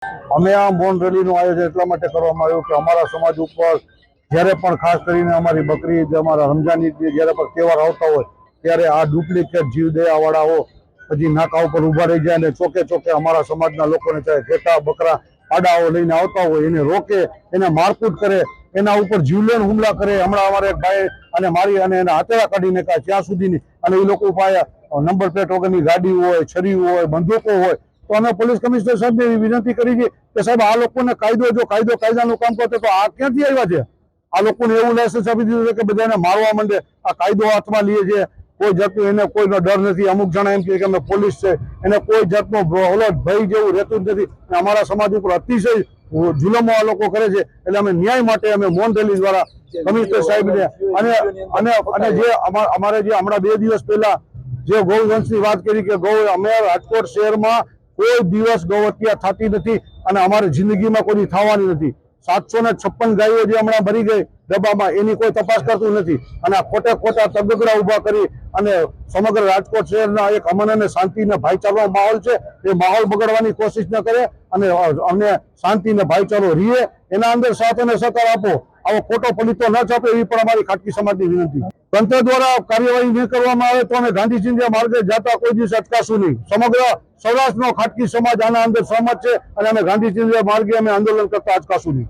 અમે આ મૌન રેલીનું આયોજન એટલા માટે કરવામાં આવ્યું કે અમારા સમાજ ઉપર જ્યારે પણ ખાસ કરીને અમારી બકરી ઈદ, અમારા રમઝાન ઈદ જ્યારે પણ તહેવાર આવતા હોય ત્યારે આ ડુપ્લિકેટ જીવદયાવાળાઓ પછી નાકા ઉપર ઊભા રહી જાય અને ચોકે ચોકે અમારા સમાજના લોકોને ચાહે ઘેટા બકરા પાડાઓ લઈને આવતા હોય એને રોકે, એને મારકૂટ કરે, એના ઉપર જીવલેણ હુમલા કરે. હમણાં અમારે એક ભાઈ અને મારી અને એના હાથેડા કાઢીને કાંઈ ત્યાં સુધીની અને એ લોકો પાસે નંબર પ્લેટ વગરની ગાડી હોય, છરીઓ હોય, બંદૂકો હોય. તો અમે પોલીસ કમિશનર સાહેબને એવી વિનંતી કરી છે કે સાહેબ આ લોકોને કાયદાનું કામ કરતો તો આ ક્યાંથી આવ્યા છે? આ લોકોને એવું લાયસન્સ આપી દીધું છે કે બધાને મારવા માંડે, આ કાયદો હાથમાં લે છે. કોઈ જાતનું એને કોઈનો ડર નથી. અમુક જણા એમ કહે કે અમે પોલીસ છે, એને કોઈ જાતનો ભય જેવું રહેતું જ નથી. અમારા સમાજ ઉપર અતિશય જુલમો આ લોકો કરે છે. એટલે અમે ન્યાય માટે અમે મૌન રેલી દ્વારા કમિશનર સાહેબને અને જે અમારે જે હમણાં 2 દિવસ પહેલા જે ગૌવંશની વાત કરી કે અમે રાજકોટ શહેરમાં કોઈ દિવસ ગૌ હત્યા થતી નથી અને અમારી જિંદગીમાં કોઈ થવાની નથી. 756 ગાયો જે હમણાં ભરી ગઈ ડબ્બામાં એની કોઈ તપાસ કરતું નથી અને આ ખોટા તગગડા ઉભા કરી અને સમગ્ર રાજકોટ શહેરના એક અમન અને શાંતિ અને ભાઈચારાનો માહોલ છે એ માહોલ બગાડવાની કોશિશ ન કરે અને અમને શાંતિ અને ભાઈચારો રીએ એના અંદર સાથ અને સહકાર આપો. આવો ખોટો પલિતો ન છાપે એવી પણ અમારી ખાટકી સમાજની વિનંતી. તંત્ર દ્વારા કાર્યવાહી નહીં કરવામાં આવે તો અમે ગાંધી ચિંધ્યા માર્ગે જતા કોઈ દિવસ અટકાશું નહીં. સમગ્ર સૌરાષ્ટ્રનો ખાટકી સમાજ આના અંદર સહમત છે અને અમે ગાંધી ચિંધ્યા માર્ગે અમે આંદોલન કરતા અટકાશું નહીં.